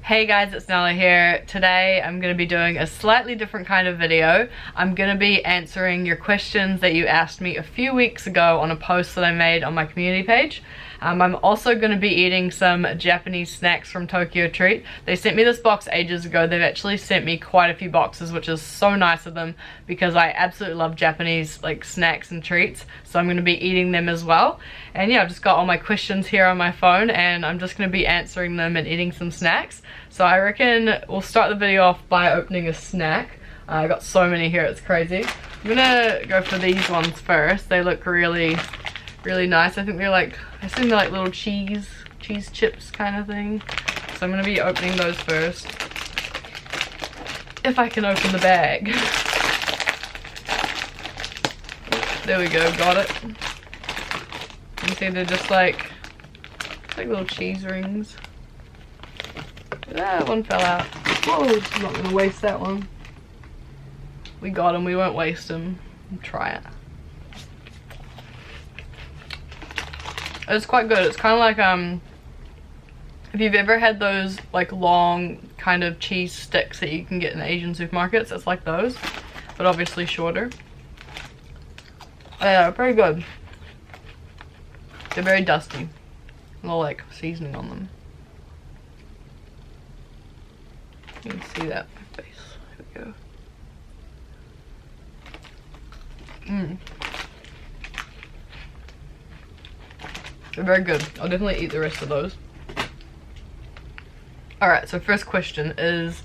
Hey guys, it's Nela here. Today I'm going to be doing a slightly different kind of video. I'm going to be answering your questions that you asked me a few weeks ago on a post that I made on my community page. I'm also going to be eating some Japanese snacks from Tokyo Treat. They sent me this box ages ago. They've actually sent me quite a few boxes, which is so nice of them because I absolutely love Japanese like snacks and treats. So I'm going to be eating them as well. And yeah, I've just got all my questions here on my phone and I'm just going to be answering them and eating some snacks. So I reckon we'll start the video off by opening a snack. I got so many here, it's crazy. I'm gonna go for these ones first. They look really nice. I think they're like, I assume they're like little cheese chips kind of thing. So I'm gonna be opening those first. If I can open the bag. There we go, got it. You can see they're just like little cheese rings. That one fell out. Whoa, I'm not gonna waste that one. We got him, we won't waste him. Try it. It's quite good. It's kind of like if you've ever had those like long kind of cheese sticks that you can get in Asian supermarkets, it's like those, but obviously shorter. Yeah, pretty good. They're very dusty. A little like seasoning on them. You can see that on my face. Here we go. They're very good. I'll definitely eat the rest of those. Alright, so first question is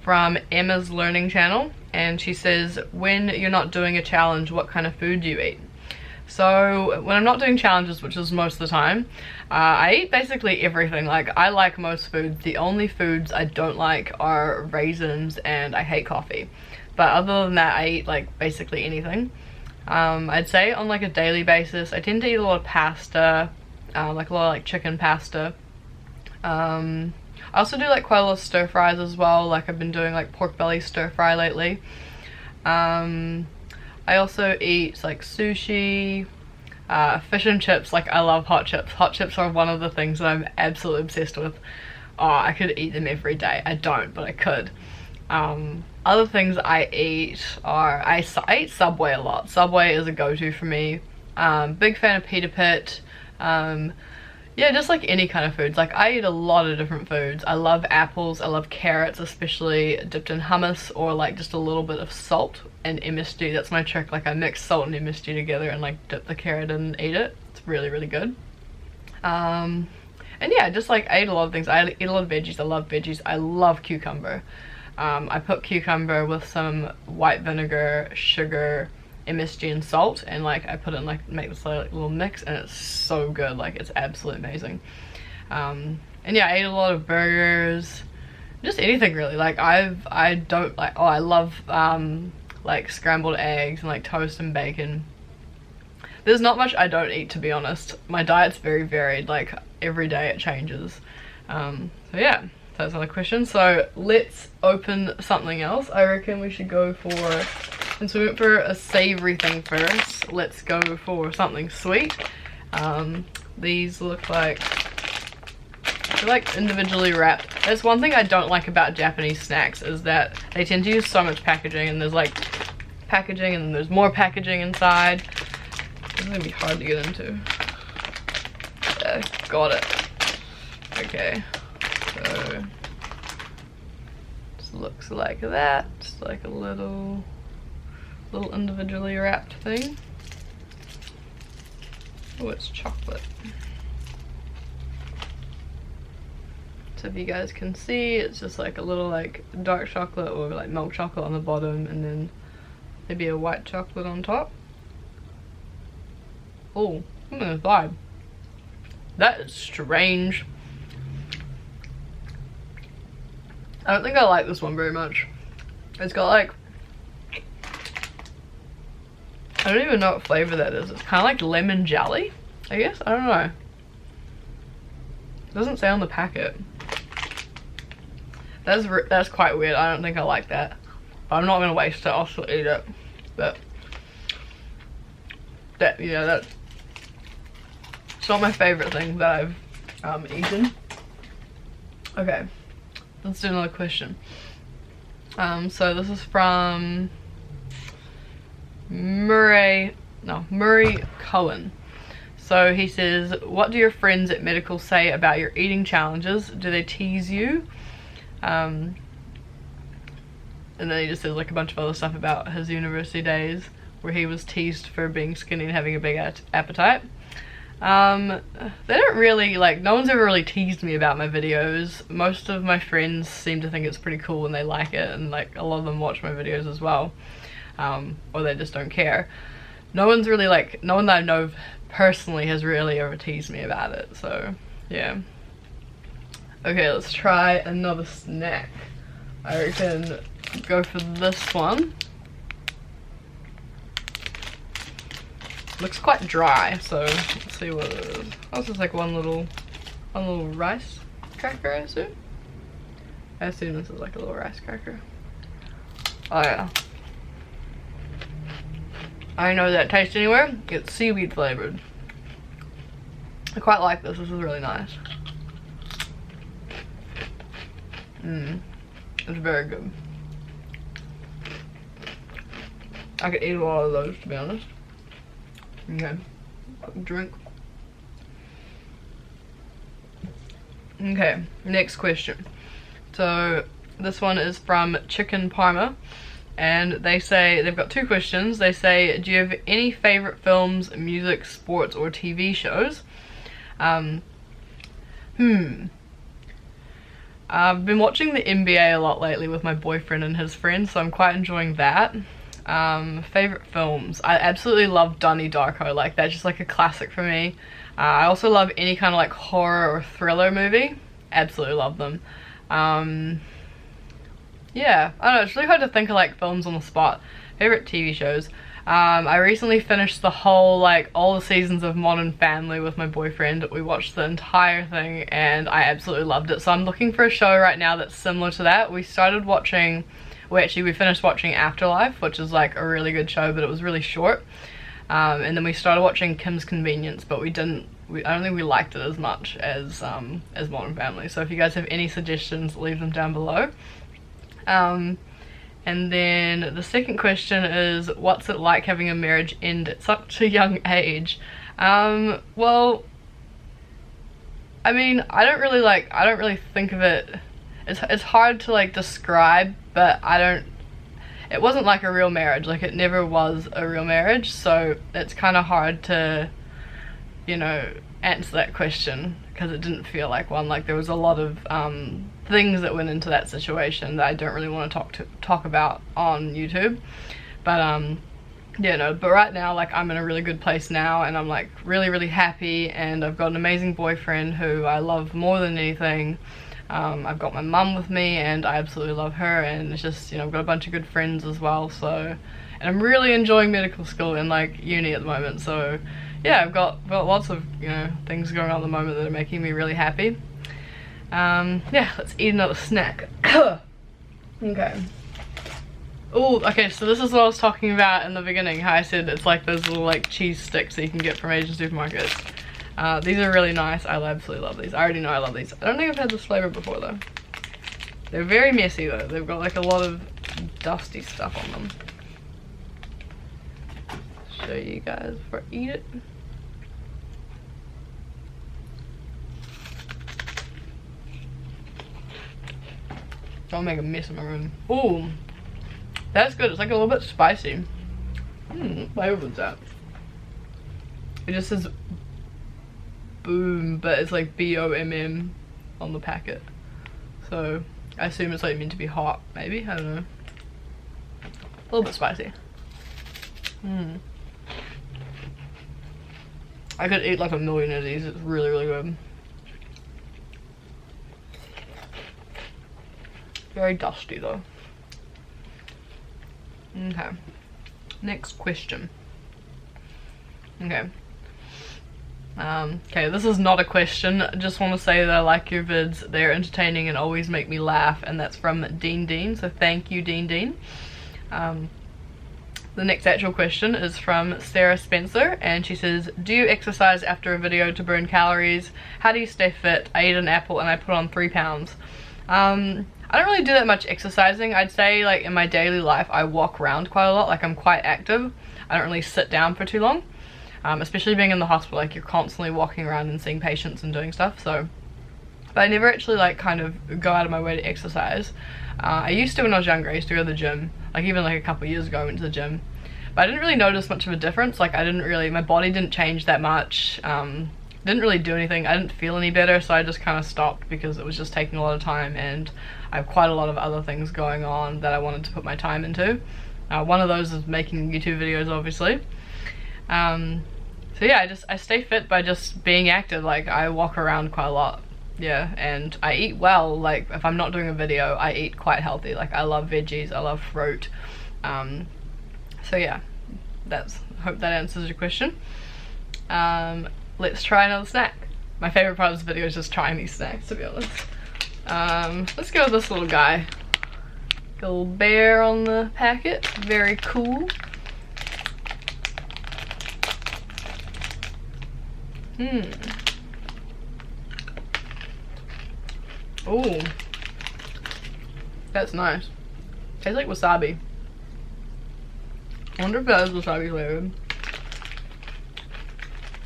from Emma's Learning Channel. And she says, when you're not doing a challenge, what kind of food do you eat? So when I'm not doing challenges, which is most of the time, I eat basically everything. Like, I like most foods. The only foods I don't like are raisins and I hate coffee. But other than that, I eat like basically anything. I'd say on like a daily basis, I tend to eat a lot of pasta, like a lot of like chicken pasta. I also do like quite a lot of stir fries as well. Like I've been doing like pork belly stir fry lately. I also eat like sushi, fish and chips. Like I love hot chips. Hot chips are one of the things that I'm absolutely obsessed with. Oh, I could eat them every day. I don't, but I could. Other things I eat are, I eat Subway a lot. Subway is a go-to for me. Big fan of Pita Pit. Yeah, just like any kind of foods. Like I eat a lot of different foods. I love apples, I love carrots, especially dipped in hummus or like just a little bit of salt and MSG. That's my trick. Like I mix salt and MSG together and like dip the carrot in and eat it. It's really good. And yeah, just like I eat a lot of things. I eat a lot of veggies. I love veggies. I love cucumber. I put cucumber with some white vinegar, sugar, MSG and salt, and like I put it in like make this like little mix and it's so good. Like it's absolutely amazing. And yeah, I ate a lot of burgers, just anything really. Like I don't like, oh, I love like scrambled eggs and like toast and bacon. There's not much I don't eat, to be honest. My diet's very varied. Like every day it changes. So yeah, that's another question. So let's open something else. I reckon we should go for, since we went for a savory thing first, let's go for something sweet. These look like, they're like individually wrapped. That's one thing I don't like about Japanese snacks, is that they tend to use so much packaging, and there's like packaging and then there's more packaging inside. It's gonna be hard to get into. Got it. Okay, so just looks like that. Just like a little individually wrapped thing. Oh, it's chocolate. So if you guys can see, it's just like a little like dark chocolate or like milk chocolate on the bottom, and then maybe a white chocolate on top. Oh, I'm gonna vibe. That is strange. I don't think I like this one very much. It's got like, I don't even know what flavor that is. It's kind of like lemon jelly, I guess. I don't know. It doesn't say on the packet. That's quite weird. I don't think I like that. But I'm not gonna waste it. I'll still eat it. But that, yeah, that's not my favorite thing that I've eaten. Okay, let's do another question. So this is from Murray Cohen. So he says, what do your friends at medical say about your eating challenges? Do they tease you? And then he just says like a bunch of other stuff about his university days where he was teased for being skinny and having a big appetite. They don't really, like, no one's ever really teased me about my videos. Most of my friends seem to think it's pretty cool and they like it, and like a lot of them watch my videos as well, or they just don't care. No one's really, like, no one that I know personally has really ever teased me about it, so yeah. Okay, let's try another snack. I reckon go for this one. Looks quite dry, so let's see what it is. Oh, this is like one little rice cracker, I assume. I assume this is like a little rice cracker. Oh yeah. I don't know that tastes anywhere. It's seaweed flavored. I quite like this. This is really nice. It's very good. I could eat a lot of those, to be honest. Okay, drink. Okay, next question. So this one is from Chicken Parma, and they say, they've got two questions. They say, do you have any favorite films, music, sports, or TV shows? I've been watching the NBA a lot lately with my boyfriend and his friends, so I'm quite enjoying that. Favorite films, I absolutely love Donnie Darko. Like, that's just like a classic for me. I also love any kind of like horror or thriller movie. Absolutely love them. Yeah, I don't know, it's really hard to think of like films on the spot. Favorite TV shows, I recently finished the whole, like, all the seasons of Modern Family with my boyfriend. We watched the entire thing and I absolutely loved it. So I'm looking for a show right now that's similar to that. We finished watching Afterlife, which is like a really good show, but it was really short. And then we started watching Kim's Convenience, but I don't think we liked it as much as Modern Family. So if you guys have any suggestions, leave them down below. And then the second question is, what's it like having a marriage end at such a young age? Well, I mean, I don't really think of it, it's hard to like describe, but it wasn't like a real marriage. Like, it never was a real marriage, so it's kind of hard to, you know, answer that question because it didn't feel like one. Like, there was a lot of things that went into that situation that I don't really want to talk about on YouTube, but yeah, no, but right now, like, I'm in a really good place now, and I'm like really happy, and I've got an amazing boyfriend who I love more than anything. I've got my mum with me and I absolutely love her, and it's just, you know, I've got a bunch of good friends as well, so, and I'm really enjoying medical school and like uni at the moment, so yeah, I've got lots of, you know, things going on at the moment that are making me really happy. Yeah, let's eat another snack. Okay. Oh, okay, so this is what I was talking about in the beginning, how I said it's like those little like cheese sticks that you can get from Asian supermarkets. These are really nice. I absolutely love these. I already know I love these. I don't think I've had this flavor before though. They're very messy though. They've got like a lot of dusty stuff on them. Show you guys before I eat it. Don't make a mess in my room. Ooh, that's good. It's like a little bit spicy. What flavor was that? It just says boom, but it's like B-O-M-M on the packet. So I assume it's like meant to be hot, maybe? I don't know. A little bit spicy. I could eat like a million of these. It's really good. Very dusty though. Okay, next question. Okay. Okay, this is not a question. I just want to say that I like your vids. They're entertaining and always make me laugh, and that's from Dean. So thank you, Dean. The next actual question is from Sarah Spencer, and she says, do you exercise after a video to burn calories? How do you stay fit? I ate an apple and I put on 3 pounds. I don't really do that much exercising. I'd say like in my daily life I walk around quite a lot, like I'm quite active. I don't really sit down for too long, especially being in the hospital, like you're constantly walking around and seeing patients and doing stuff. So, but I never actually like kind of go out of my way to exercise. I used to when I was younger. I used to go to the gym, like even like a couple of years ago I went to the gym, but I didn't really notice much of a difference. Like my body didn't change that much. Didn't really do anything. I didn't feel any better, so I just kind of stopped because it was just taking a lot of time, and I have quite a lot of other things going on that I wanted to put my time into. One of those is making YouTube videos, obviously. So yeah, I stay fit by just being active. Like I walk around quite a lot, yeah, and I eat well. Like if I'm not doing a video, I eat quite healthy. Like I love veggies, I love fruit. So yeah, hope that answers your question. Let's try another snack. My favorite part of this video is just trying these snacks, to be honest. Let's go with this little guy. Little bear on the packet, very cool. Oh, that's nice. Tastes like wasabi. I wonder if that is wasabi flavored.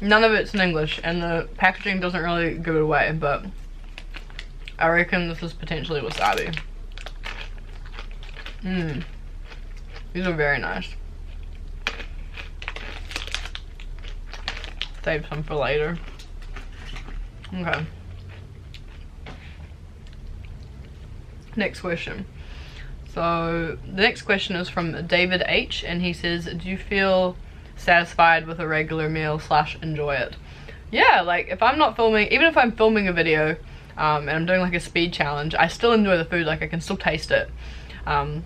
None of it's in English, and the packaging doesn't really give it away, but I reckon this is potentially wasabi. These are very nice. Save some for later. Okay. Next question. So the next question is from David H, and he says, do you feel satisfied with a regular meal / enjoy it? Yeah, like if I'm not filming, even if I'm filming a video and I'm doing like a speed challenge, I still enjoy the food. Like I can still taste it. And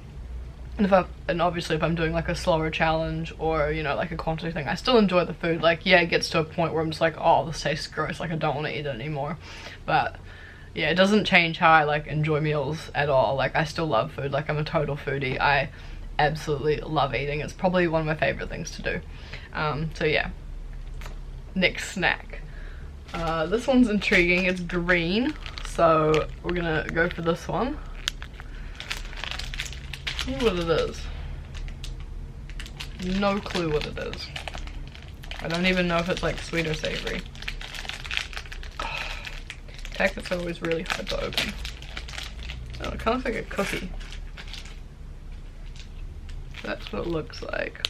obviously if I'm doing like a slower challenge or, you know, like a quantity thing, I still enjoy the food. Like yeah, it gets to a point where I'm just like, oh, this tastes gross, like I don't want to eat it anymore. But yeah, it doesn't change how I like enjoy meals at all. Like I still love food. Like I'm a total foodie. I absolutely love eating. It's probably one of my favorite things to do. So yeah, next snack. This one's intriguing. It's green, so we're gonna go for this one. See what it is. No clue what it is. I don't even know if it's like sweet or savory. Packets are always really hard to open. Oh, it kind of looks like a cookie. That's what it looks like.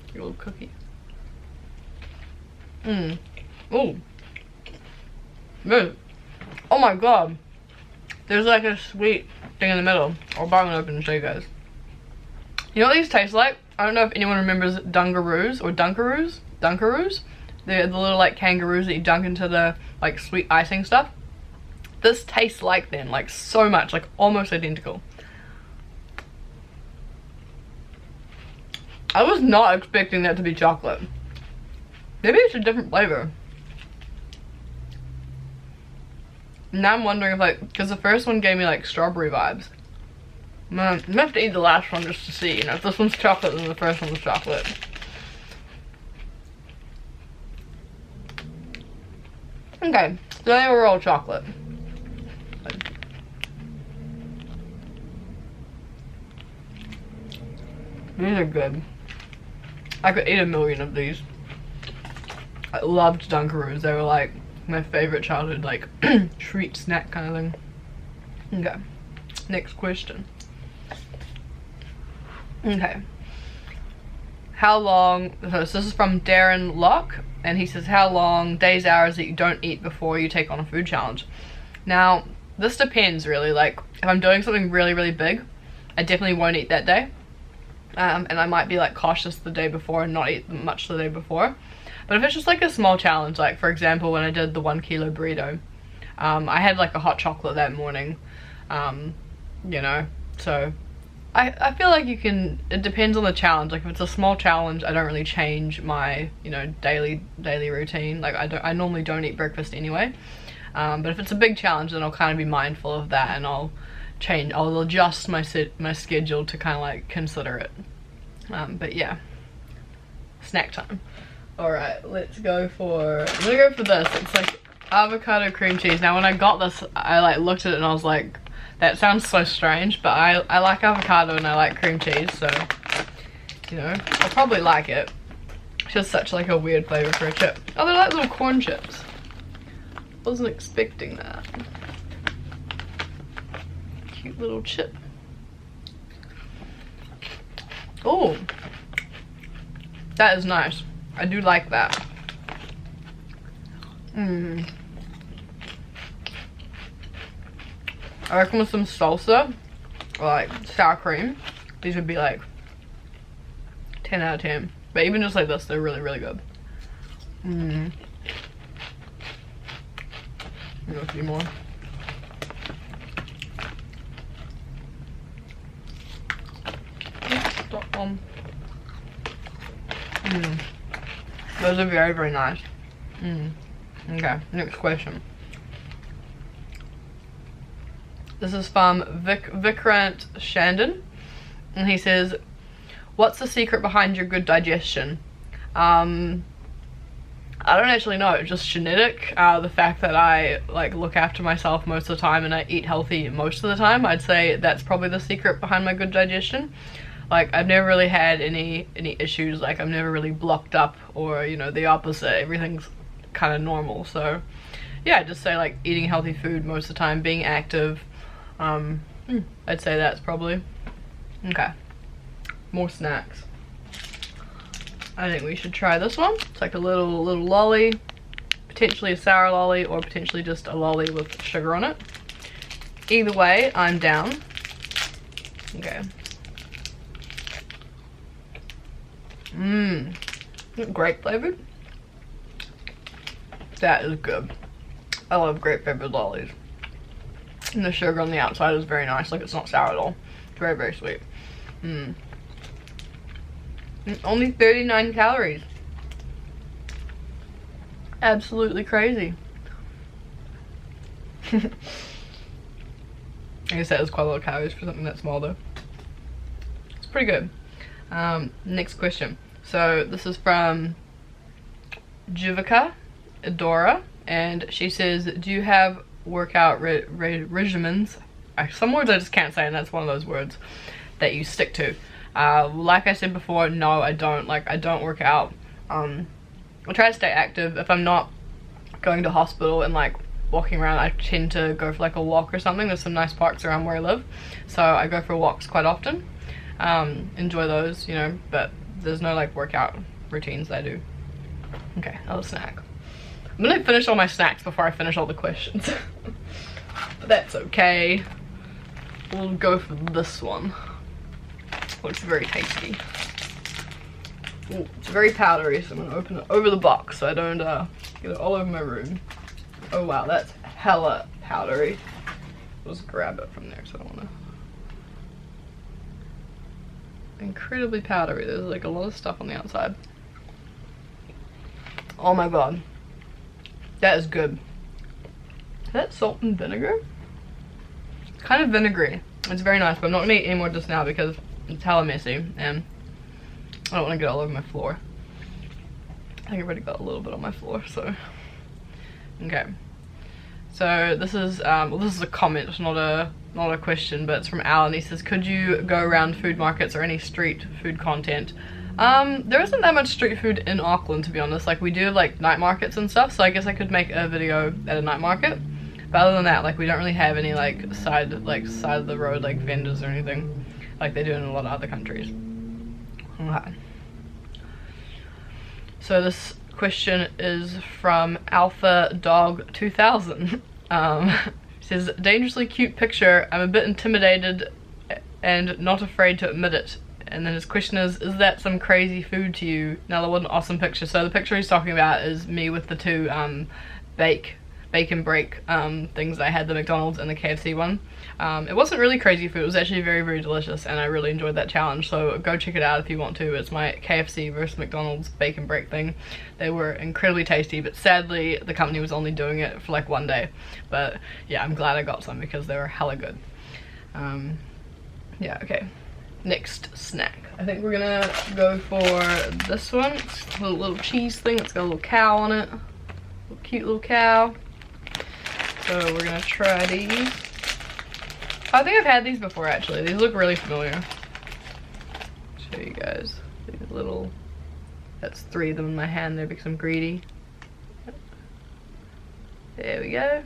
A little cookie. Oh. Oh my god. There's like a sweet thing in the middle. I'll buy one open and show you guys. You know what these taste like? I don't know if anyone remembers Dunkaroos or Dunkaroos. Dunkaroos? They're the little like kangaroos that you dunk into the like sweet icing stuff. This tastes like them, like so much, like almost identical. I was not expecting that to be chocolate. Maybe it's a different flavor. Now I'm wondering if like, because the first one gave me like strawberry vibes. Man, I'm gonna have to eat the last one just to see, you know, if this one's chocolate then the first one was chocolate. Okay, so they were all chocolate. These are good. I could eat a million of these. I loved Dunkaroos. They were like my favorite childhood like treat snack kind of thing. Okay, next question. Okay, how long, so this is from Darren Locke, and he says, how long, days, hours that you don't eat before you take on a food challenge? Now this depends really. Like if I'm doing something really really big, I definitely won't eat that day. And I might be like cautious the day before and not eat much the day before. But if it's just like a small challenge, like for example when I did the 1 kilo burrito, I had like a hot chocolate that morning, you know, so I feel like you can, it depends on the challenge. Like if it's a small challenge, I don't really change my, you know, daily routine. Like I normally don't eat breakfast anyway, but if it's a big challenge then I'll kind of be mindful of that, and I'll adjust my schedule to kind of like consider it. But yeah, snack time. All right, let's go for, I'm gonna go for this. It's like Avocado cream cheese. Now when I got this, I like looked at it and I was like, that sounds so strange, but I like avocado and I like cream cheese, so you know, I'll probably like it. It's just such like a weird flavor for a chip. Oh, they're like little corn chips. Wasn't expecting that. Cute little chip. Oh, that is nice. I do like that. I reckon with some salsa or like sour cream, these would be like 10 out of 10. But even just like this, they're really, really good. A few more. Stop one. Those are very, very nice. Okay, next question. This is from Vikrant Shandon, and he says, what's the secret behind your good digestion? I don't actually know, it's just genetic. The fact that I like look after myself most of the time and I eat healthy most of the time, I'd say that's probably the secret behind my good digestion. Like, I've never really had any issues, like I'm never really blocked up, or you know, the opposite, everything's kind of normal. So yeah, I'd just say like eating healthy food most of the time, being active. I'd say that's probably. Okay, more snacks. I think we should try this one. It's like a little lolly, potentially a sour lolly or potentially just a lolly with sugar on it. Either way, I'm down. Okay. Grape flavored. That is good. I love grape flavored lollies. And the sugar on the outside is very nice, like it's not sour at all. It's very, very sweet. Only 39 calories. Absolutely crazy. I guess that is quite a lot of calories for something that small though. It's pretty good. Next question. So this is from Jivika Adora, and she says, do you have workout regimens? Some words I just can't say, and that's one of those words that you stick to. Like I said before, no, I don't. Like, I don't work out. I try to stay active. If I'm not going to hospital and like walking around, I tend to go for like a walk or something. There's some nice parks around where I live, so I go for walks quite often. Enjoy those, you know, but there's no like workout routines that I do. Okay, another snack. I'm gonna finish all my snacks before I finish all the questions. But that's okay. We'll go for this one. Looks very tasty. Ooh, it's very powdery, so I'm gonna open it over the box so I don't get it all over my room. Oh wow, that's hella powdery. I'll just grab it from there so I don't wanna. Incredibly powdery. There's like a lot of stuff on the outside. Oh my god. That is good. Is that salt and vinegar? It's kind of vinegary. It's very nice, but I'm not gonna eat any more just now because it's hella messy and I don't want to get all over my floor. I think I've already got a little bit on my floor, so. Okay. So this is well, this is a comment, it's not a question, but it's from Alan. He says, could you go around food markets or any street food content? There isn't that much street food in Auckland, to be honest. Like, we do have like night markets and stuff, so I guess I could make a video at a night market. But other than that, like, we don't really have any like side of the road like vendors or anything like they do in a lot of other countries. Okay. So this question is from Alpha Dog 2000. Says, dangerously cute picture. I'm a bit intimidated and not afraid to admit it. And then his question is that some crazy food to you? Nela, what an awesome picture. So the picture he's talking about is me with the two bacon break things. I had the McDonald's and the KFC one. It wasn't really crazy food. It was actually very, very delicious, and I really enjoyed that challenge. So go check it out if you want to. It's my KFC versus McDonald's bacon break thing. They were incredibly tasty, but sadly the company was only doing it for like one day. But yeah, I'm glad I got some because they were hella good. Yeah, okay. Next snack. I think we're gonna go for this one. It's a little cheese thing. It's got a little cow on it. Cute little cow. So we're gonna try these. I think I've had these before actually. These look really familiar. Show you guys these little, that's 3 of them in my hand there because I'm greedy. There we go.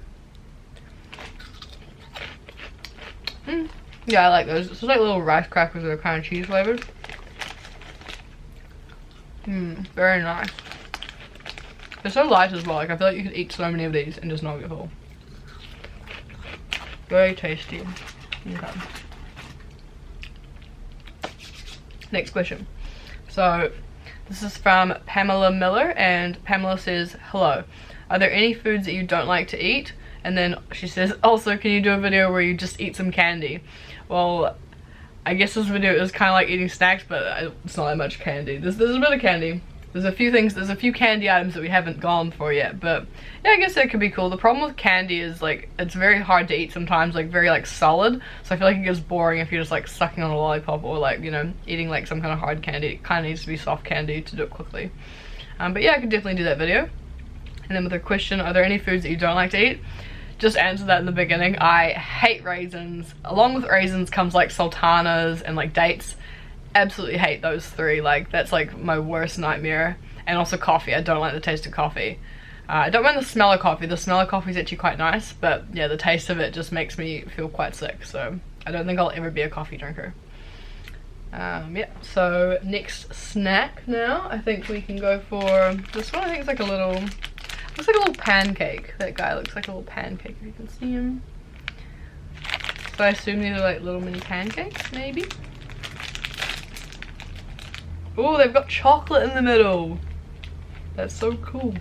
Yeah, I like those. It's just like little rice crackers that are kind of cheese flavored. Very nice. They're so light as well. Like I feel like you could eat so many of these and just not get full. Very tasty. Okay. Next question. So this is from Pamela Miller, and Pamela says, hello. Are there any foods that you don't like to eat? And then she says, also, can you do a video where you just eat some candy? Well, I guess this video is kind of like eating snacks, but it's not that much candy. There's a bit of candy. There's a few things, there's a few candy items that we haven't gone for yet, but yeah, I guess that could be cool. The problem with candy is like, it's very hard to eat sometimes, like very like solid. So I feel like it gets boring if you're just like sucking on a lollipop or like, you know, eating like some kind of hard candy. It kind of needs to be soft candy to do it quickly. But yeah, I could definitely do that video. And then with a question, are there any foods that you don't like to eat? Just answer that in the beginning. I hate raisins. Along with raisins comes like sultanas and like dates. Absolutely hate those 3. Like that's like my worst nightmare. And also coffee. I don't like the taste of coffee. I don't mind the smell of coffee. The smell of coffee is actually quite nice, but yeah, the taste of it just makes me feel quite sick. So I don't think I'll ever be a coffee drinker. Yeah, so next snack now. I think we can go for this one. I think it's like a little, looks like a little pancake. That guy looks like a little pancake if you can see him. So I assume these are like little mini pancakes, maybe. Oh, they've got chocolate in the middle. That's so cool.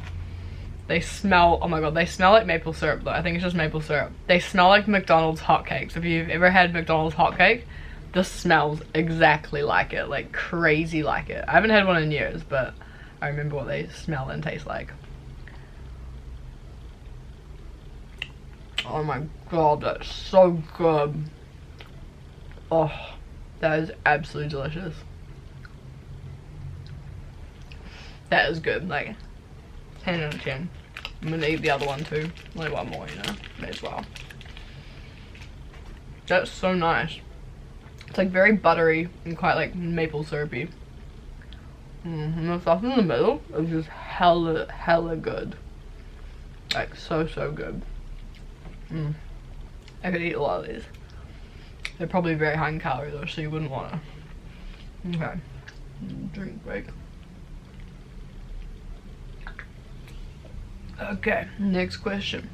They smell, oh my god, they smell like maple syrup though. I think it's just maple syrup. They smell like McDonald's hotcakes. If you've ever had McDonald's hotcake, this smells exactly like it, like crazy like it. I haven't had one in years, but I remember what they smell and taste like. Oh my god, that's so good. Oh, that is absolutely delicious. That is good, like 10 out of 10. I'm gonna eat the other one too, like one more, you know, may as well. That's so nice. It's like very buttery and quite like maple syrupy. And the stuff in the middle is just hella good. Like so good. I could eat a lot of these. They're probably very high in calories though, so you wouldn't wanna. Okay, drink break. Okay, next question.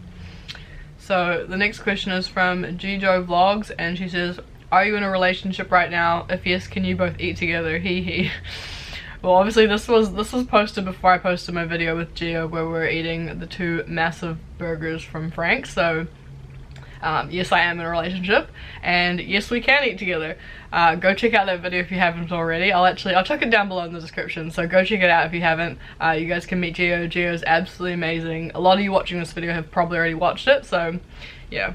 So the next question is from Gijo Vlogs, and she says, are you in a relationship right now? If yes, can you both eat together? Hee hee. Well, obviously this was posted before I posted my video with Gio where we're eating the 2 massive burgers from Frank's. So yes, I am in a relationship, and yes, we can eat together. Go check out that video if you haven't already. I'll chuck it down below in the description, so go check it out if you haven't. You guys can meet Gio. Gio's absolutely amazing. A lot of you watching this video have probably already watched it, so yeah.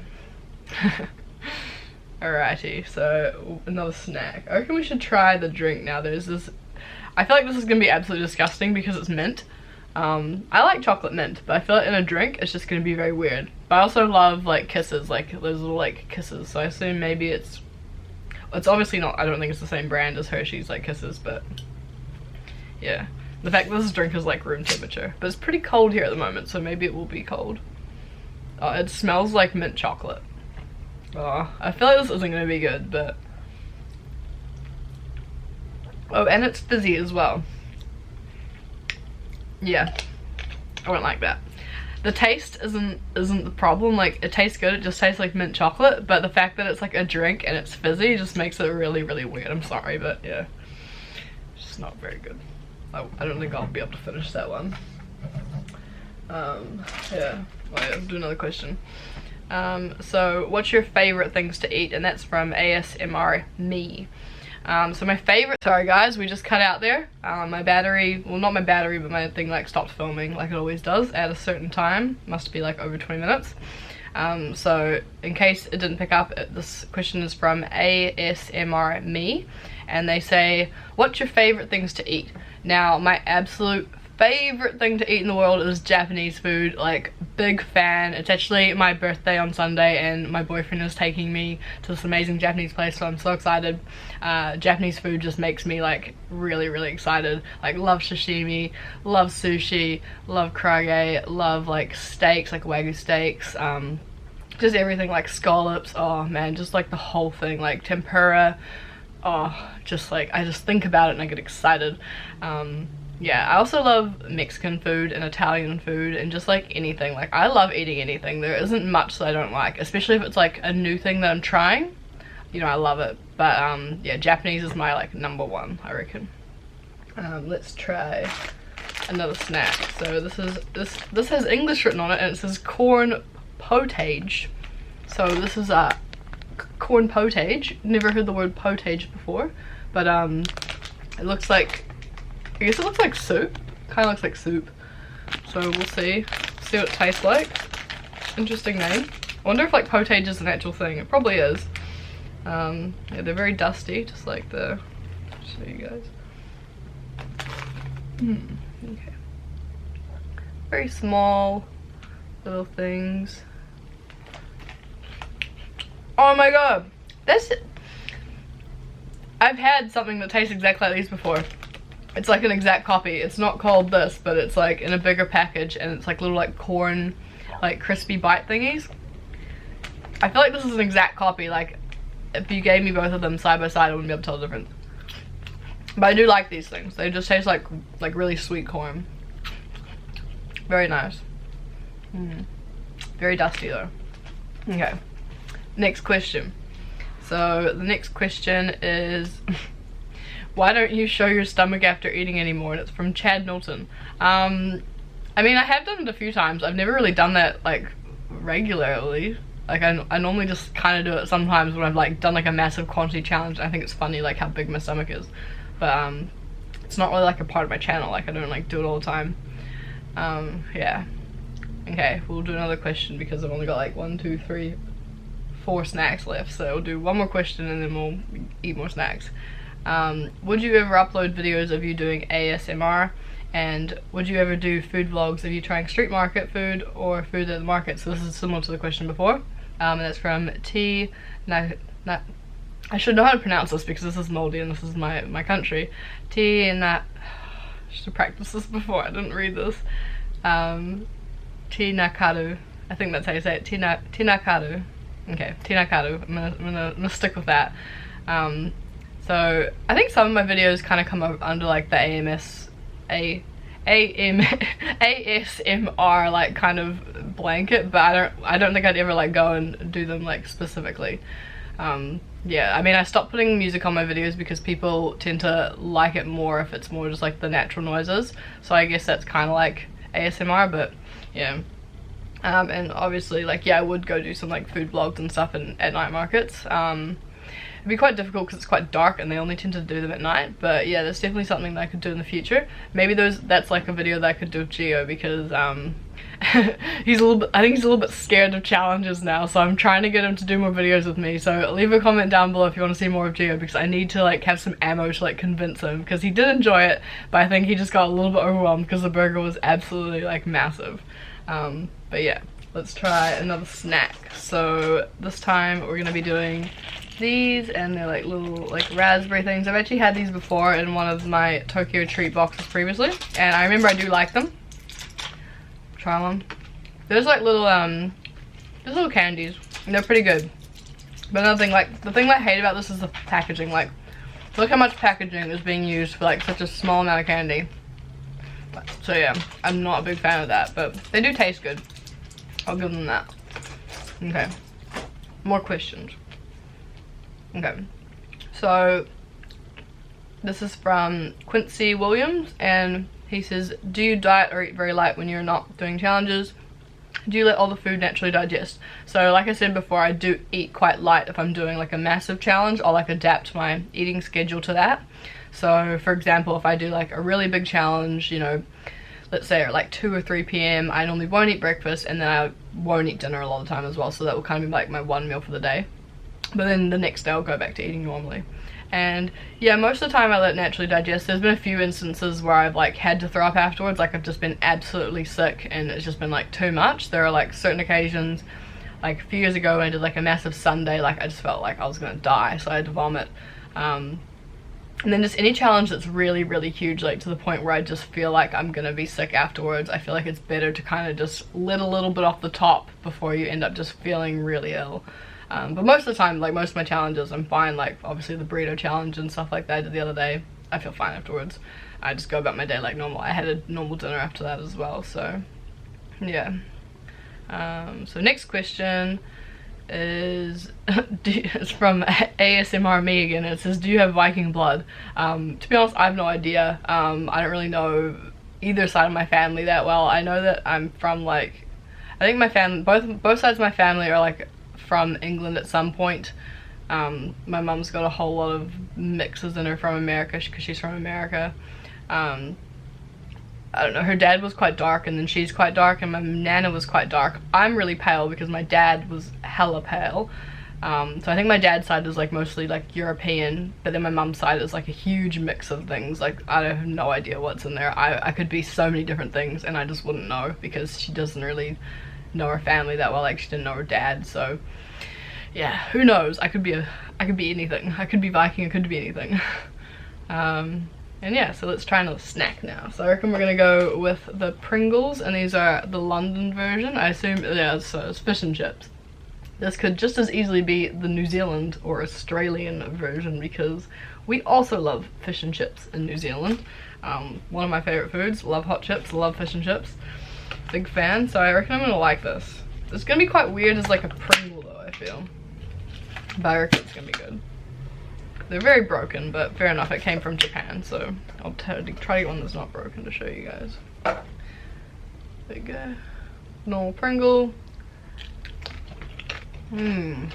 Alrighty, so another snack. I reckon we should try the drink now. There's this, I feel like this is gonna be absolutely disgusting because it's mint. I like chocolate mint, but I feel like in a drink it's just gonna be very weird. But I also love like kisses, like those little like kisses, so I assume maybe it's obviously not, I don't think it's the same brand as Hershey's like kisses, but yeah. The fact that this drink is like room temperature, but it's pretty cold here at the moment, so maybe it will be cold. Oh, it smells like mint chocolate. Oh, I feel like this isn't gonna be good, but oh, and it's fizzy as well. Yeah, I won't like that. The taste isn't the problem. Like, it tastes good, it just tastes like mint chocolate, but the fact that it's like a drink and it's fizzy just makes it really weird. I'm sorry, but yeah, it's just not very good. I don't think I'll be able to finish that one. Yeah, well, I'll do another question. So what's your favorite things to eat? And that's from ASMR Me. So my favorite, sorry guys, we just cut out there. My battery, well, not my battery, but my thing like stopped filming like it always does at a certain time. Must be like over 20 minutes. So in case it didn't pick up, this question is from ASMR Me, and they say, what's your favorite things to eat? Now, my absolute favorite thing to eat in the world is Japanese food. Like, big fan. It's actually my birthday on Sunday and my boyfriend is taking me to this amazing Japanese place, so I'm so excited. Japanese food just makes me like really excited. Like, love sashimi, love sushi, love karage, love like steaks, like wagyu steaks, just everything, like scallops. Oh man, just like the whole thing, like tempura. Oh, just like, I just think about it and I get excited. Yeah, I also love Mexican food and Italian food and just like anything. Like, I love eating anything. There isn't much that I don't like, especially if it's like a new thing that I'm trying. You know, I love it. But yeah, Japanese is my like #1, I reckon. Let's try another snack. So this has English written on it and it says corn potage. So this is corn potage. Never heard the word potage before, but it looks like, I guess it looks like soup. Kind of looks like soup. So we'll see what it tastes like. Interesting name. I wonder if like potage is an actual thing. It probably is. Yeah, they're very dusty, just like the, I'll show you guys. Okay. Very small little things. Oh my god, that's it. I've had something that tastes exactly like these before. It's like an exact copy. It's not called this, but it's like in a bigger package and it's like little like corn, like crispy bite thingies. I feel like this is an exact copy. Like, if you gave me both of them side by side, I wouldn't be able to tell the difference. But I do like these things. They just taste like really sweet corn. Very nice. Very dusty though. Okay. Next question. So the next question is, why don't you show your stomach after eating anymore? And it's from Chad Milton. I mean, I have done it a few times. I've never really done that like regularly. Like, I normally just kind of do it sometimes when I've like done like a massive quantity challenge. I think it's funny like how big my stomach is, but it's not really like a part of my channel. Like, I don't like do it all the time. Yeah. Okay, we'll do another question because I've only got like 1, 2, 3, 4 snacks left. So we'll do one more question and then we'll eat more snacks. Would you ever upload videos of you doing ASMR? And would you ever do food vlogs of you trying street market food or food at the market? So this is similar to the question before. And that's from T. I should know how to pronounce this because this is moldy and this is my country. T. I should have practiced this before. I didn't read this. T. Nakadu. I think that's how you say it. T. Nakadu. Okay, T. Nakadu. I'm gonna stick with that. So I think some of my videos kind of come up under like the ASMR like kind of blanket, but I don't think I'd ever like go and do them like specifically. Yeah, I mean, I stopped putting music on my videos because people tend to like it more if it's more just like the natural noises, so I guess that's kind of like ASMR, but yeah. And obviously, like, yeah, I would go do some like food vlogs and stuff at night markets. It'd be quite difficult because it's quite dark and they only tend to do them at night, but yeah, that's definitely something that I could do in the future. Maybe that's like a video that I could do with Gio because he's a little bit, I think he's a little bit scared of challenges now, so I'm trying to get him to do more videos with me. So leave a comment down below if you want to see more of Gio because I need to like have some ammo to like convince him, because he did enjoy it, but I think he just got a little bit overwhelmed because the burger was absolutely like massive. But yeah, let's try another snack. So this time we're gonna be doing these, and they're like little like raspberry things. I've actually had these before in one of my Tokyo treat boxes previously, and I remember I do like them. Try one. There's like little candies, and they're pretty good. But another thing, like the thing that I hate about this is the packaging. Like, look how much packaging is being used for like such a small amount of candy. So yeah, I'm not a big fan of that, but they do taste good. I'll give them that. Okay, more questions. Okay, so this is from Quincy Williams, and he says, do you diet or eat very light when you're not doing challenges? Do you let all the food naturally digest? So like I said before, I do eat quite light if I'm doing like a massive challenge. I'll like adapt my eating schedule to that. So for example, if I do like a really big challenge, you know, let's say at like 2 or 3 p.m, I normally won't eat breakfast, and then I won't eat dinner a lot of the time as well. So that will kind of be like my one meal for the day. but then the next day I'll go back to eating normally. And yeah, most of the time I let it naturally digest. There's been a few instances where I've like had to throw up afterwards, like I've just been absolutely sick and it's just been like too much. There are like certain occasions, like a few years ago when I did like a massive Sunday, like I just felt like I was gonna die, so I had to vomit. And then just any challenge that's really, really huge, like to the point where I just feel like I'm gonna be sick afterwards, I feel like it's better to kind of just let a little bit off the top before you end up just feeling really ill. But most of the time, like most of my challenges, I'm fine. Like obviously the burrito challenge and stuff like that I did the other day, I feel fine afterwards. I just go about my day like normal. I had a normal dinner after that as well, so yeah. So next question is it's from ASMR me again. It says, do you have Viking blood? To be honest, I have no idea. I don't really know either side of my family that well. I know that I'm from like, I think my family, both sides of my family are like from England at some point. My mum's got a whole lot of mixes in her from America because she's from America. I don't know, her dad was quite dark and then she's quite dark, and my nana was quite dark. I'm really pale because my dad was hella pale. So I think my dad's side is like mostly like European, but then my mum's side is like a huge mix of things. Like I have no idea what's in there. I could be so many different things and I just wouldn't know because she doesn't really know her family that well. Like she didn't know her dad, so yeah, who knows. I could be anything. I could be Viking, I could be anything. And yeah, so let's try another snack now. So I reckon we're gonna go with the Pringles, and these are the London version. I assume, yeah, so it's fish and chips. This could just as easily be the New Zealand or Australian version because we also love fish and chips in New Zealand. One of my favorite foods. Love hot chips, love fish and chips. Big fan, so I reckon I'm gonna like this. It's gonna be quite weird as like a Pringle though, I feel. But I reckon it's gonna be good. They're very broken, but fair enough, it came from Japan, so I'll try to get one that's not broken to show you guys. There you go. Normal Pringle. It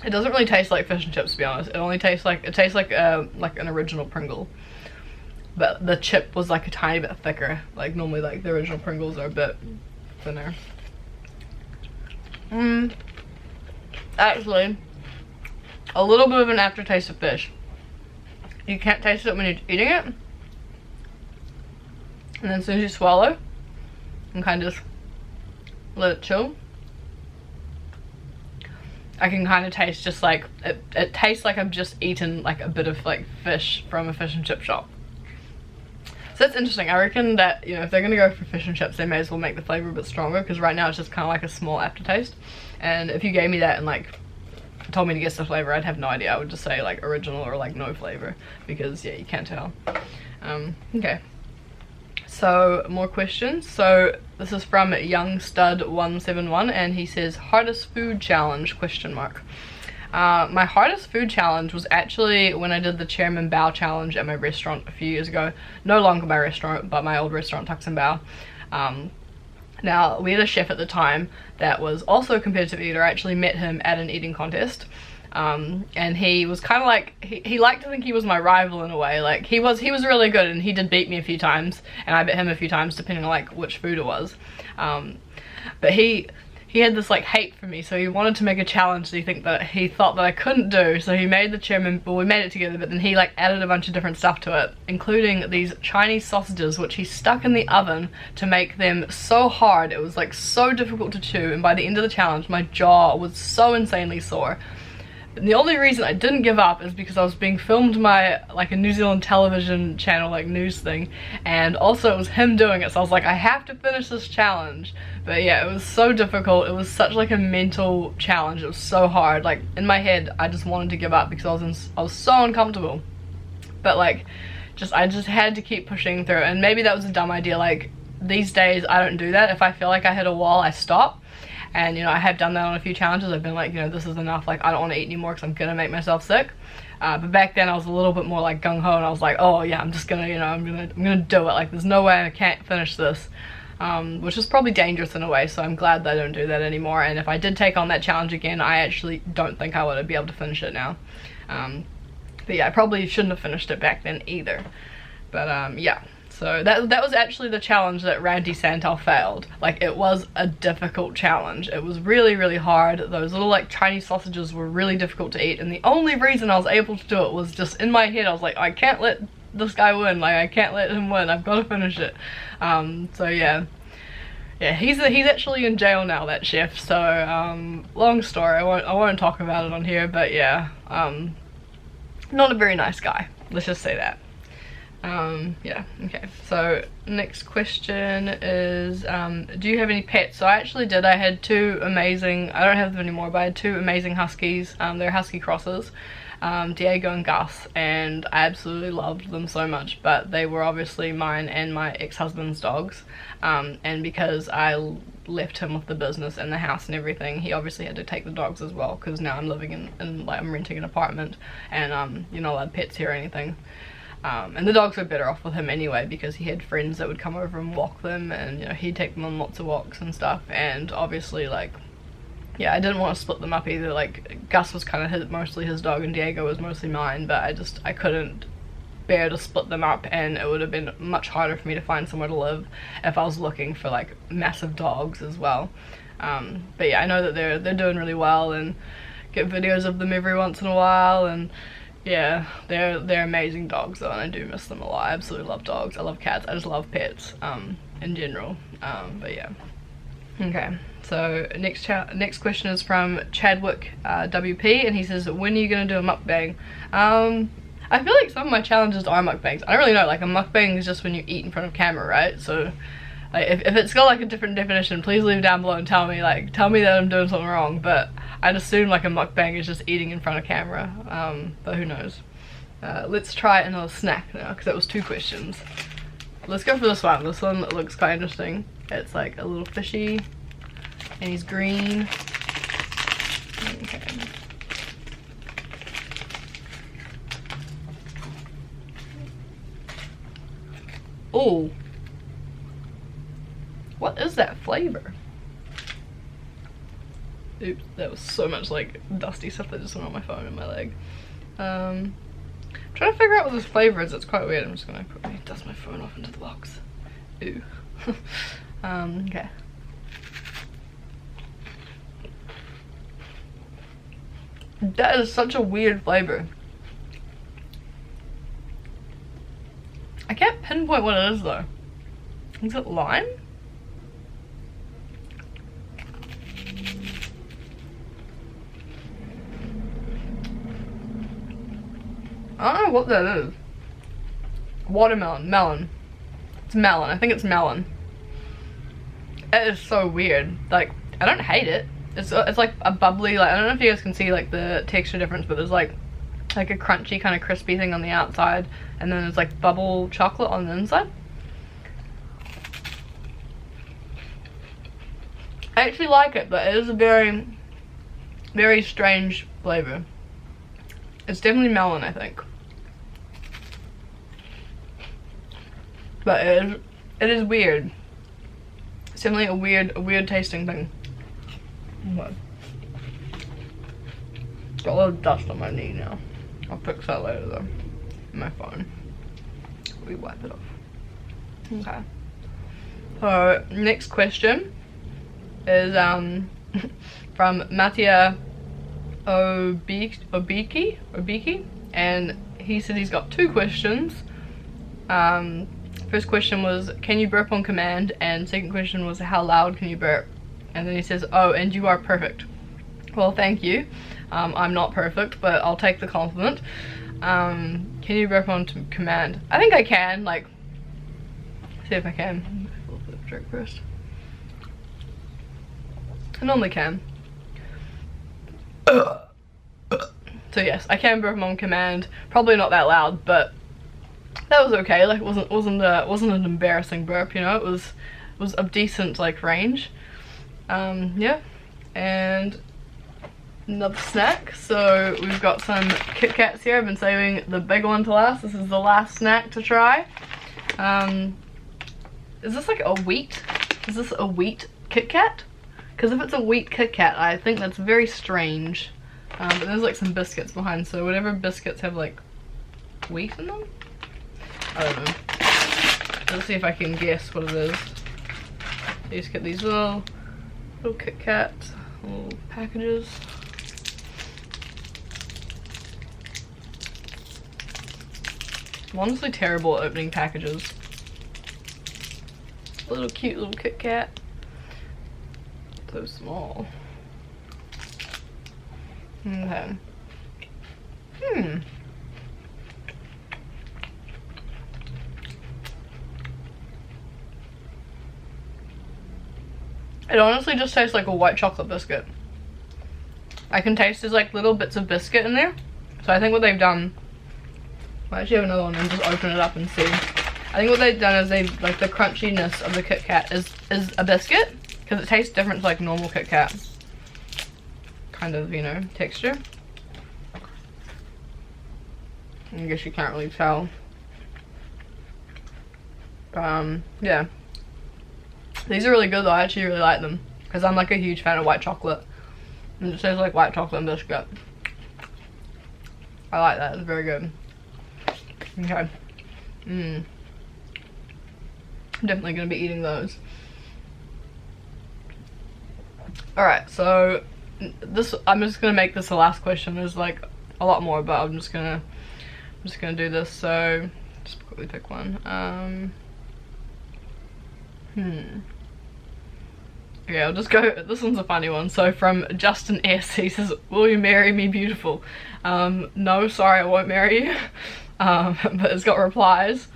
doesn't really taste like fish and chips, to be honest. It only tastes like, it tastes like an original Pringle. But the chip was like a tiny bit thicker. Like normally like the original Pringles are a bit thinner. Actually, a little bit of an aftertaste of fish. You can't taste it when you're eating it. And then as soon as you swallow and kind of just let it chill, I can kind of taste just like, it tastes like I've just eaten like a bit of like fish from a fish and chip shop. So that's interesting. I reckon that, you know, if they're gonna go for fish and chips, they may as well make the flavor a bit stronger, because right now it's just kind of like a small aftertaste. And if you gave me that and like told me to guess the flavor, I'd have no idea. I would just say like original or like no flavor, because yeah, you can't tell. Okay. So more questions. So this is from YoungStud171, and he says, hardest food challenge, question mark. My hardest food challenge was actually when I did the Chairman Bao challenge at my restaurant a few years ago. No longer my restaurant, but my old restaurant, Tucks and Bao. Now, we had a chef at the time that was also a competitive eater. I actually met him at an eating contest. And he was kind of like, he liked to think he was my rival in a way. Like he was really good, and he did beat me a few times, and I beat him a few times depending on like which food it was. But he had this like hate for me, so he wanted to make a challenge that he thought that I couldn't do. So he made the Chairman, well, we made it together, but then he like added a bunch of different stuff to it, including these Chinese sausages which he stuck in the oven to make them so hard. It was like so difficult to chew, and by the end of the challenge my jaw was so insanely sore. And the only reason I didn't give up is because I was being filmed by like a New Zealand television channel, like news thing, and also it was him doing it, so I was like, I have to finish this challenge. But yeah, it was so difficult. It was such like a mental challenge. It was so hard. Like in my head I just wanted to give up because I was so uncomfortable. But like I just had to keep pushing through, and maybe that was a dumb idea. Like these days I don't do that. If I feel like I hit a wall, I stop. And you know, I have done that on a few challenges. I've been like, you know, this is enough, like I don't want to eat anymore because I'm gonna make myself sick. But back then I was a little bit more like gung-ho, and I was like, oh yeah, I'm just gonna, you know, I'm gonna do it. Like there's no way I can't finish this. Which is probably dangerous in a way, so I'm glad that I don't do that anymore. And if I did take on that challenge again, I actually don't think I would be able to finish it now. But yeah, I probably shouldn't have finished it back then either. But yeah, So that was actually the challenge that Randy Santel failed. Like, it was a difficult challenge. It was really, really hard. Those little like Chinese sausages were really difficult to eat, and the only reason I was able to do it was just in my head. I was like, I can't let this guy win. Like, I can't let him win. I've got to finish it. So yeah. Yeah, he's actually in jail now, that chef. So long story. I won't talk about it on here, but yeah, not a very nice guy. Let's just say that. Yeah, okay. So next question is, do you have any pets? So I actually did. I had two amazing, I don't have them anymore, but I had two amazing huskies. They're husky crosses, Diego and Gus, and I absolutely loved them so much, but they were obviously mine and my ex-husband's dogs. And because I left him with the business and the house and everything, he obviously had to take the dogs as well, because now I'm living in like, I'm renting an apartment, and you're not allowed pets here or anything. And the dogs were better off with him anyway, because he had friends that would come over and walk them, and you know, he'd take them on lots of walks and stuff. And obviously, like, yeah, I didn't want to split them up either. Like, Gus was kind of mostly his dog and Diego was mostly mine, but I couldn't bear to split them up, and it would have been much harder for me to find somewhere to live if I was looking for like massive dogs as well. But yeah, I know that they're doing really well, and get videos of them every once in a while, and yeah, they're amazing dogs though, and I do miss them a lot. I absolutely love dogs. I love cats. I just love pets in general. But yeah. Okay, so next question is from Chadwick WP, and he says, when are you gonna do a mukbang? I feel like some of my challenges are mukbangs. I don't really know. Like, a mukbang is just when you eat in front of camera, right? So like, if it's got like a different definition, please leave down below and tell me that I'm doing something wrong. But I'd assume like a mukbang is just eating in front of camera, but who knows. Let's try another snack now, because that was 2 questions. Let's go for this one. This one looks quite interesting. It's like a little fishy, and he's green. Okay. Oh, what is that flavor? Oops, that was so much like dusty stuff that just went on my phone and my leg. Trying to figure out what this flavor is. It's quite weird. I'm just gonna quickly dust my phone off into the box. Ooh. Okay. That is such a weird flavor. I can't pinpoint what it is though. Is it lime? I don't know what that is. Watermelon, melon. It's melon. I think it's melon. It is so weird. Like, I don't hate it. It's like a bubbly, like, I don't know if you guys can see like the texture difference, but there's like a crunchy kind of crispy thing on the outside, and then there's like bubble chocolate on the inside. I actually like it, but it is a very, very strange flavor. It's definitely melon, I think. But it is weird. It's definitely a weird tasting thing. What? Got a little dust on my knee now. I'll fix that later though. My phone. We wipe it off. Okay. So next question is from Mattia Obiki, and he said he's got 2 questions. First question was, can you burp on command? And second question was, how loud can you burp? And then he says, oh, and you are perfect. Well, thank you. I'm not perfect, but I'll take the compliment. Can you burp on command? I think I can, like, see if I can. A little bit of drink first. I normally can. So yes, I can burp on command. Probably not that loud, but that was okay. Like, it wasn't an embarrassing burp, you know. It was of decent like range. Yeah, and another snack. So we've got some Kitkats here. I've been saving the big one to last. This is the last snack to try. Is this like a wheat? Is this a wheat Kitkat? Because if it's a wheat Kitkat, I think that's very strange. But there's like some biscuits behind, so whatever biscuits have like wheat in them? I don't know. let's see if I can guess what it is. You just get these little Kitkats, little packages. I'm honestly terrible at opening packages. Little cute little Kit Kat. So small. Okay. It honestly just tastes like a white chocolate biscuit. I can taste there's like little bits of biscuit in there. So I think what they've done, I actually have another one and just open it up and see. I think what they've done is they like the crunchiness of the Kit Kat is a biscuit, because it tastes different to like normal Kit Kat kind of, you know, texture. I guess you can't really tell. Yeah. These are really good though. I actually really like them because I'm like a huge fan of white chocolate. And it tastes like white chocolate and biscuit. I like that. It's very good. Okay. I'm definitely going to be eating those. Alright, so this, I'm just going to make this the last question. There's like a lot more, but I'm just gonna do this. So just quickly pick one. Okay, I'll just go, this one's a funny one. So from Justin S, he says, will you marry me, beautiful? No, sorry, I won't marry you. But it's got replies.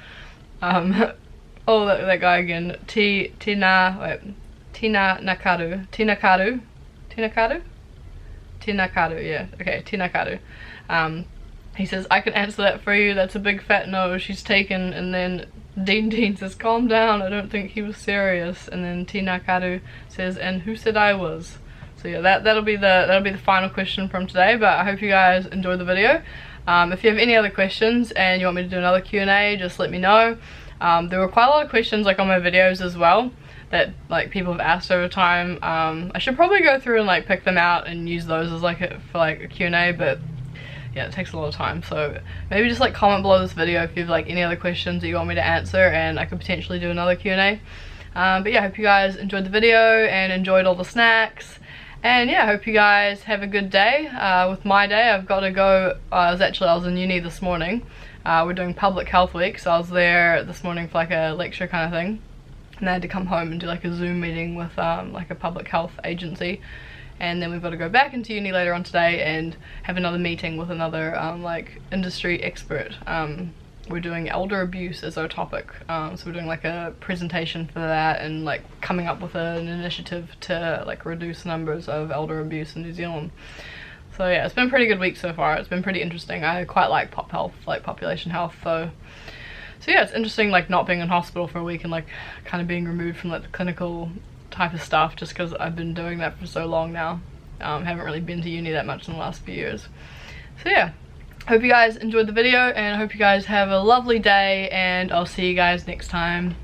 Oh, that guy again. Tina Nakadu, yeah, okay, Tina Nakadu. He says, I can answer that for you, that's a big fat no, she's taken. And then Dean says, calm down, I don't think he was serious. And then Tina Nakadu says, and who said I was? So yeah, that'll be the final question from today. But I hope you guys enjoyed the video. If you have any other questions and you want me to do another Q&A, just let me know. There were quite a lot of questions like on my videos as well that like people have asked over time. I should probably go through and like pick them out and use those as like for like a Q&A, but yeah, it takes a lot of time. So maybe just like comment below this video if you have like any other questions that you want me to answer, and I could potentially do another Q&A. But yeah, I hope you guys enjoyed the video and enjoyed all the snacks. And yeah, I hope you guys have a good day. With my day, I've got to go, I was in uni this morning. We're doing public health week, so I was there this morning for like a lecture kind of thing. And I had to come home and do like a Zoom meeting with like a public health agency. And then we've got to go back into uni later on today and have another meeting with another like industry expert. We're doing elder abuse as our topic, so we're doing like a presentation for that and like coming up with an initiative to like reduce numbers of elder abuse in New Zealand. So yeah, it's been a pretty good week so far. It's been pretty interesting. I quite like pop health, like population health. So yeah, it's interesting like not being in hospital for a week and like kind of being removed from like the clinical type of stuff, just because I've been doing that for so long now. Haven't really been to uni that much in the last few years. So yeah, hope you guys enjoyed the video and I hope you guys have a lovely day, and I'll see you guys next time.